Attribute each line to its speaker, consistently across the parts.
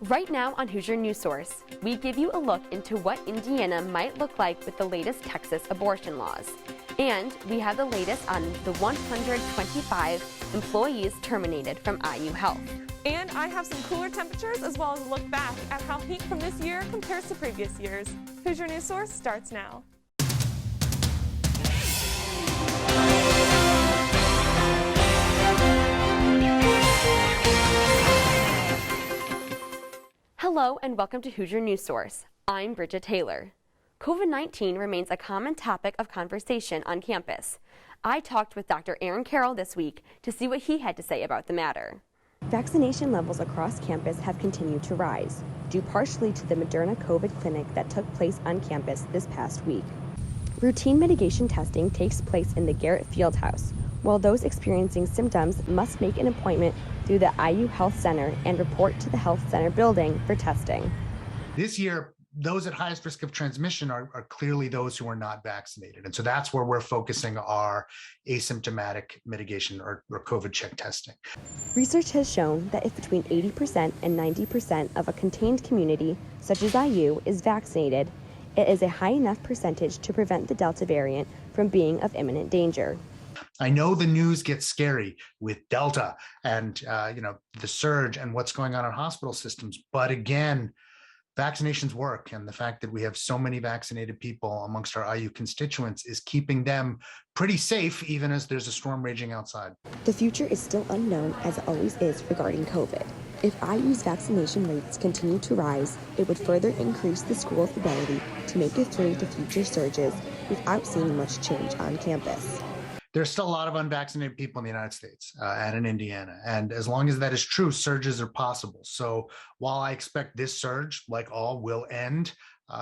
Speaker 1: Right now on Hoosier News Source, we give you a look into what Indiana might look like with the latest Texas abortion laws. And we have the latest on the 125 employees terminated from IU Health.
Speaker 2: And I have some cooler temperatures as well as a look back at how heat from this year compares to previous years. Hoosier News Source starts now.
Speaker 1: Hello and welcome to Hoosier News Source. I'm Bridget Taylor. COVID-19 remains a common topic of conversation on campus. I talked with Dr. Aaron Carroll this week to see what he had to say about the matter.
Speaker 3: Vaccination levels across campus have continued to rise, due partially to the Moderna COVID clinic that took place on campus this past week. Routine mitigation testing takes place in the Garrett Fieldhouse, while those experiencing symptoms must make an appointment through the IU Health Center and report to the Health Center building for testing.
Speaker 4: This year, those at highest risk of transmission are clearly those who are not vaccinated. And so that's where we're focusing our asymptomatic mitigation or COVID check testing.
Speaker 3: Research has shown that if between 80% and 90% of a contained community, such as IU, is vaccinated, it is a high enough percentage to prevent the Delta variant from being of imminent danger.
Speaker 4: I know the news gets scary with Delta and the surge and what's going on in hospital systems, but again, vaccinations work, and the fact that we have so many vaccinated people amongst our IU constituents is keeping them pretty safe, even as there's a storm raging outside.
Speaker 3: The future is still unknown, as it always is regarding COVID. If IU's vaccination rates continue to rise, it would further increase the school's ability to make it through the future surges without seeing much change on campus.
Speaker 4: There's still a lot of unvaccinated people in the United States and in Indiana. And as long as that is true, surges are possible. So while I expect this surge, like all, will end,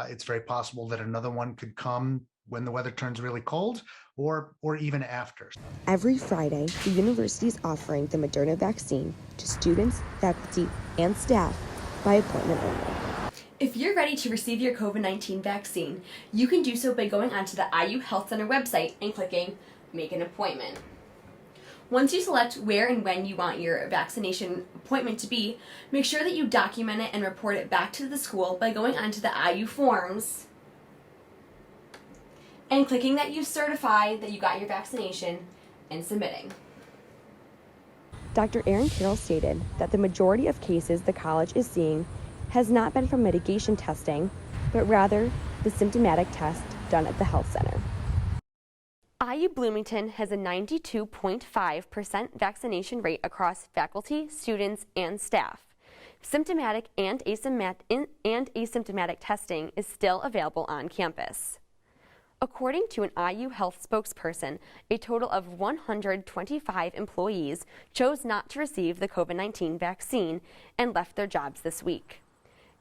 Speaker 4: it's very possible that another one could come when the weather turns really cold or even after.
Speaker 3: Every Friday, the university is offering the Moderna vaccine to students, faculty, and staff by appointment only.
Speaker 1: If you're ready to receive your COVID-19 vaccine, you can do so by going onto the IU Health Center website and clicking Make an Appointment. Once you select where and when you want your vaccination appointment to be, make sure that you document it and report it back to the school by going onto the IU forms and clicking that you certify that you got your vaccination and submitting.
Speaker 3: Dr. Aaron Carroll stated that the majority of cases the college is seeing has not been from mitigation testing, but rather the symptomatic test done at the health center.
Speaker 1: IU Bloomington has a 92.5% vaccination rate across faculty, students, and staff. Symptomatic and asymptomatic testing is still available on campus. According to an IU Health spokesperson, a total of 125 employees chose not to receive the COVID-19 vaccine and left their jobs this week.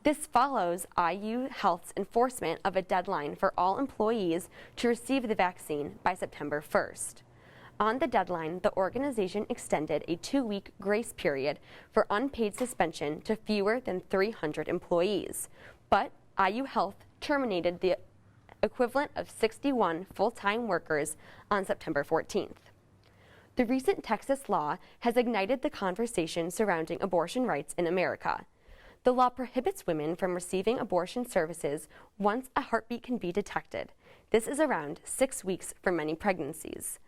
Speaker 1: This follows IU Health's enforcement of a deadline for all employees to receive the vaccine by September 1st. On the deadline, the organization extended a 2-week grace period for unpaid suspension to fewer than 300 employees. But IU Health terminated the equivalent of 61 full-time workers on September 14th. The recent Texas law has ignited the conversation surrounding abortion rights in America. The law prohibits women from receiving abortion services once a heartbeat can be detected. This is around 6 weeks for many pregnancies.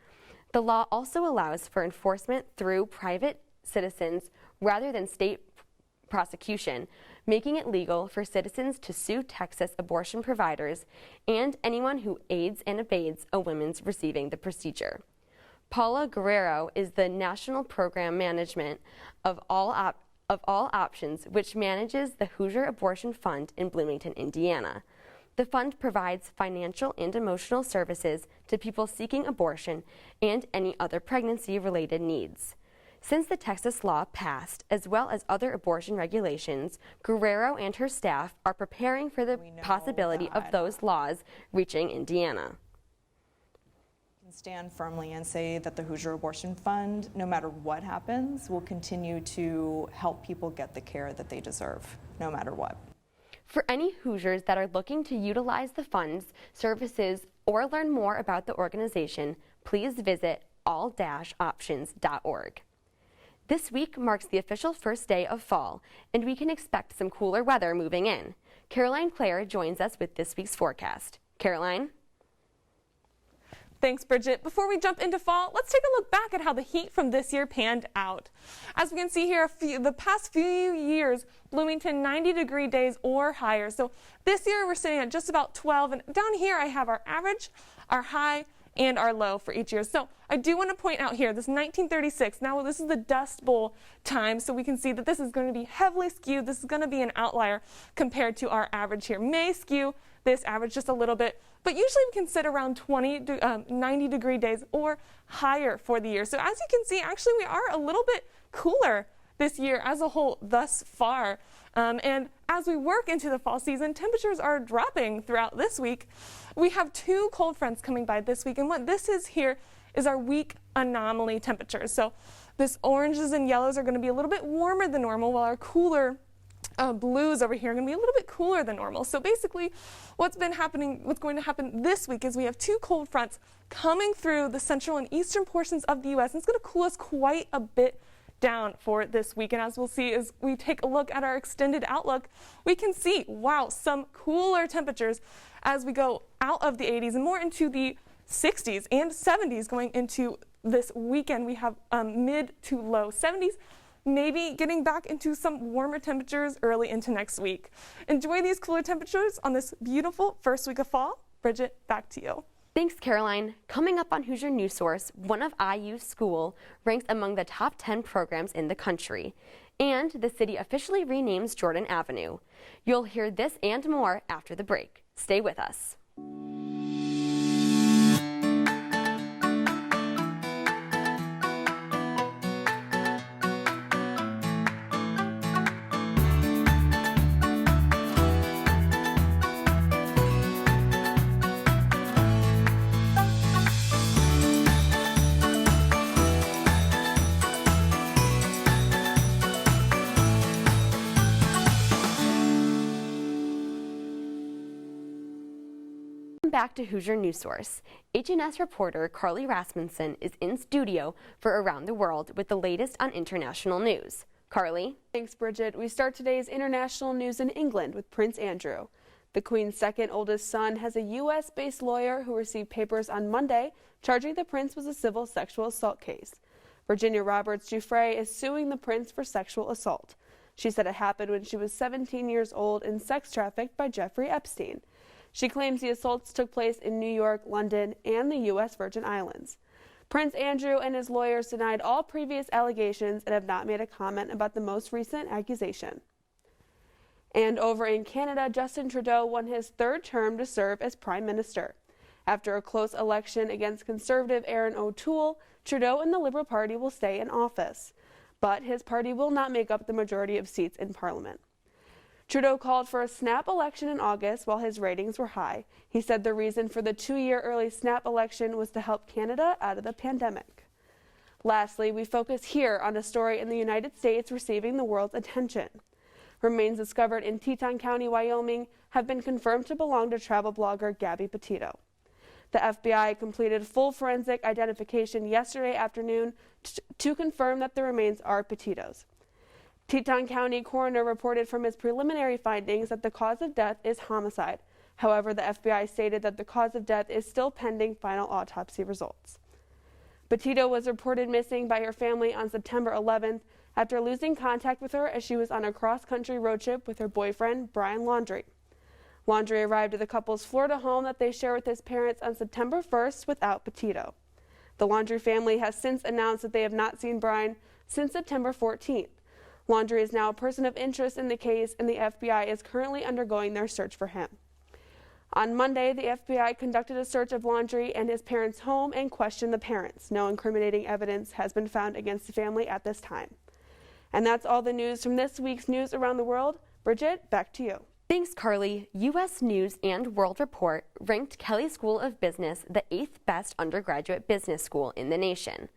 Speaker 1: The law also allows for enforcement through private citizens rather than state prosecution, making it legal for citizens to sue Texas abortion providers and anyone who aids and abates a woman's receiving the procedure. Paula Guerrero is the National Program Management of All Options, which manages the Hoosier Abortion Fund in Bloomington, Indiana. The fund provides financial and emotional services to people seeking abortion and any other pregnancy-related needs. Since the Texas law passed, as well as other abortion regulations, Guerrero and her staff are preparing for the possibility of those laws reaching Indiana.
Speaker 5: Stand firmly and say that the Hoosier Abortion Fund, no matter what happens, will continue to help people get the care that they deserve, no matter what.
Speaker 1: For any Hoosiers that are looking to utilize the fund's services or learn more about the organization, please visit all-options.org. This week marks the official first day of fall, and we can expect some cooler weather moving in. Caroline Clare joins us with this week's forecast. Caroline?
Speaker 2: Thanks, Bridget. Before we jump into fall, let's take a look back at how the heat from this year panned out. As we can see here, the past few years, Bloomington 90-degree days or higher. So this year we're sitting at just about 12, and down here I have our average, our high, and our low for each year. So I do want to point out here, this 1936, now this is the Dust Bowl time, so we can see that this is going to be heavily skewed. This is going to be an outlier compared to our average here. May skew this average just a little bit, but usually we can sit around 90-degree days or higher for the year. So as you can see, actually we are a little bit cooler this year as a whole thus far. And as we work into the fall season, temperatures are dropping throughout this week. We have two cold fronts coming by this week, and what this is here is our week anomaly temperatures. So this oranges and yellows are going to be a little bit warmer than normal, while our cooler blues over here are going to be a little bit cooler than normal. So basically what's going to happen this week is we have two cold fronts coming through the central and eastern portions of the U.S. and it's going to cool us quite a bit down for this week. And as we'll see as we take a look at our extended outlook, we can see, wow, some cooler temperatures as we go out of the 80s and more into the 60s and 70s going into this weekend. We have mid to low 70s. Maybe getting back into some warmer temperatures early into next week. Enjoy these cooler temperatures on this beautiful first week of fall. Bridget, back to you.
Speaker 1: Thanks, Caroline. Coming up on Hoosier News Source, one of IU's school ranks among the top 10 programs in the country, and the city officially renames Jordan Avenue. You'll hear this and more after the break. Stay with us. Back to Hoosier News Source. HNS reporter Carly Rasmussen is in studio for Around the World with the latest on international news. Carly?
Speaker 6: Thanks, Bridget. We start today's international news in England with Prince Andrew. The Queen's second oldest son has a U.S.-based lawyer who received papers on Monday charging the prince with a civil sexual assault case. Virginia Roberts Giuffre is suing the prince for sexual assault. She said it happened when she was 17 years old and sex trafficked by Jeffrey Epstein. She claims the assaults took place in New York, London, and the U.S. Virgin Islands. Prince Andrew and his lawyers denied all previous allegations and have not made a comment about the most recent accusation. And over in Canada, Justin Trudeau won his third term to serve as Prime Minister. After a close election against Conservative Aaron O'Toole, Trudeau and the Liberal Party will stay in office. But his party will not make up the majority of seats in Parliament. Trudeau called for a snap election in August while his ratings were high. He said the reason for the 2-year early snap election was to help Canada out of the pandemic. Lastly, we focus here on a story in the United States receiving the world's attention. Remains discovered in Teton County, Wyoming, have been confirmed to belong to travel blogger Gabby Petito. The FBI completed full forensic identification yesterday afternoon to confirm that the remains are Petito's. Teton County coroner reported from his preliminary findings that the cause of death is homicide. However, the FBI stated that the cause of death is still pending final autopsy results. Petito was reported missing by her family on September 11th after losing contact with her as she was on a cross-country road trip with her boyfriend, Brian Laundrie. Laundrie arrived at the couple's Florida home that they share with his parents on September 1st without Petito. The Laundrie family has since announced that they have not seen Brian since September 14th. Laundrie is now a person of interest in the case, and the FBI is currently undergoing their search for him. On Monday, the FBI conducted a search of Laundrie and his parents' home and questioned the parents. No incriminating evidence has been found against the family at this time. And that's all the news from this week's News Around the World. Bridget, back to you.
Speaker 1: Thanks, Carly. U.S. News and World Report ranked Kelley School of Business the 8th best undergraduate business school in the nation.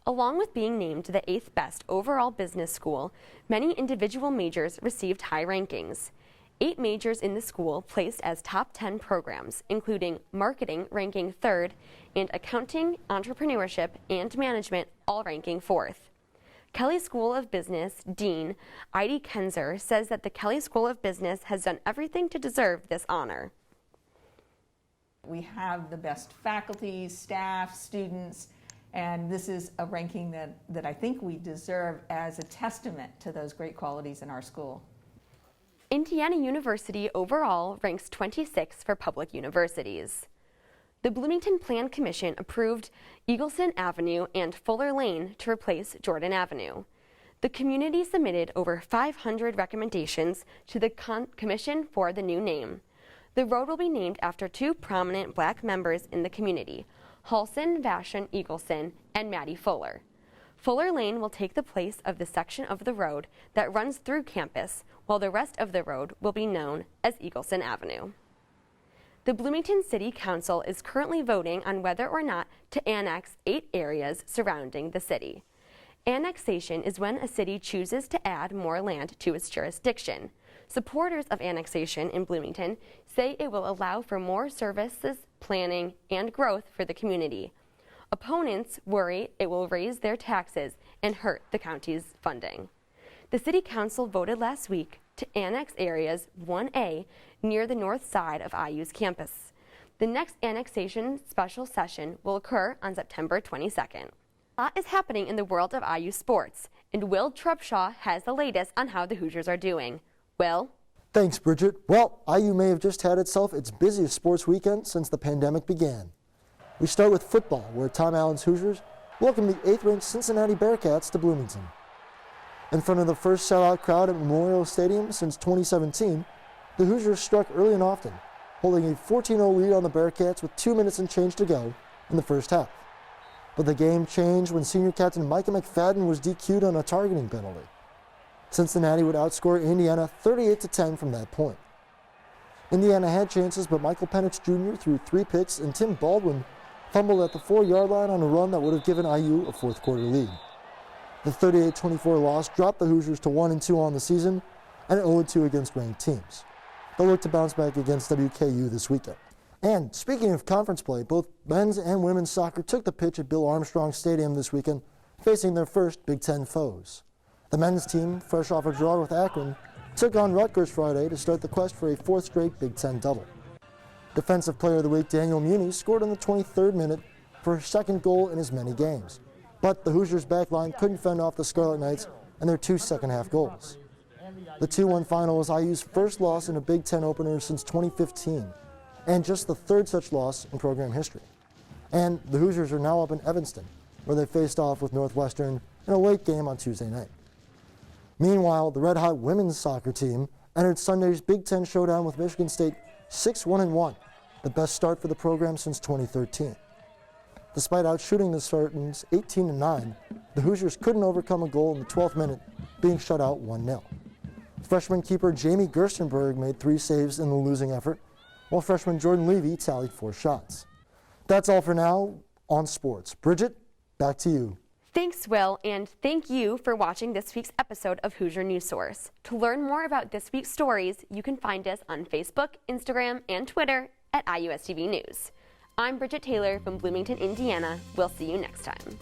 Speaker 1: Along with being named the 8th best overall business school, many individual majors received high rankings. 8 majors in the school placed as top 10 programs, including marketing ranking 3rd, and accounting, entrepreneurship, and management all ranking 4th. Kelley School of Business Dean Heidi Kenzer says that the Kelley School of Business has done everything to deserve this honor.
Speaker 7: We have the best faculty, staff, students, and this is a ranking that I think we deserve as a testament to those great qualities in our school.
Speaker 1: Indiana University overall ranks 26 for public universities. The Bloomington Plan Commission approved Eagleson Avenue and Fuller Lane to replace Jordan Avenue. The community submitted over 500 recommendations to the commission for the new name. The road will be named after two prominent black members in the community, Halson Vashon Eagleson and Maddie Fuller. Fuller Lane will take the place of the section of the road that runs through campus, while the rest of the road will be known as Eagleson Avenue. The Bloomington City Council is currently voting on whether or not to annex 8 areas surrounding the city. Annexation is when a city chooses to add more land to its jurisdiction. Supporters of annexation in Bloomington say it will allow for more services, planning, and growth for the community. Opponents worry it will raise their taxes and hurt the county's funding. The City Council voted last week to annex areas 1A near the north side of IU's campus. The next annexation special session will occur on September 22nd. A lot is happening in the world of IU sports, and Will Trubshaw has the latest on how the Hoosiers are doing. Will?
Speaker 8: Thanks, Bridget. Well, IU may have just had itself its busiest sports weekend since the pandemic began. We start with football, where Tom Allen's Hoosiers welcomed the 8th-ranked Cincinnati Bearcats to Bloomington. In front of the first sellout crowd at Memorial Stadium since 2017, the Hoosiers struck early and often, holding a 14-0 lead on the Bearcats with 2 minutes and change to go in the first half. But the game changed when senior captain Micah McFadden was DQ'd on a targeting penalty. Cincinnati would outscore Indiana 38-10 from that point. Indiana had chances, but Michael Penix Jr. threw 3 picks, and Tim Baldwin fumbled at the 4-yard line on a run that would have given IU a fourth-quarter lead. The 38-24 loss dropped the Hoosiers to 1-2 on the season and 0-2 against ranked teams. They'll look to bounce back against WKU this weekend. And speaking of conference play, both men's and women's soccer took the pitch at Bill Armstrong Stadium this weekend, facing their first Big Ten foes. The men's team, fresh off a draw with Akron, took on Rutgers Friday to start the quest for a 4th straight Big Ten double. Defensive Player of the Week Daniel Muni scored in the 23rd minute for his 2nd goal in as many games. But the Hoosiers' backline couldn't fend off the Scarlet Knights and their 2 second-half goals. The 2-1 final was IU's first loss in a Big Ten opener since 2015, and just the 3rd such loss in program history. And the Hoosiers are now up in Evanston, where they faced off with Northwestern in a late game on Tuesday night. Meanwhile, the red-hot women's soccer team entered Sunday's Big Ten showdown with Michigan State 6-1-1, the best start for the program since 2013. Despite outshooting the Spartans 18-9, the Hoosiers couldn't overcome a goal in the 12th minute, being shut out 1-0. Freshman keeper Jamie Gerstenberg made 3 saves in the losing effort, while freshman Jordan Levy tallied 4 shots. That's all for now on sports. Bridget, back to you.
Speaker 1: Thanks, Will, and thank you for watching this week's episode of Hoosier News Source. To learn more about this week's stories, you can find us on Facebook, Instagram, and Twitter at IUSTV News. I'm Bridget Taylor from Bloomington, Indiana. We'll see you next time.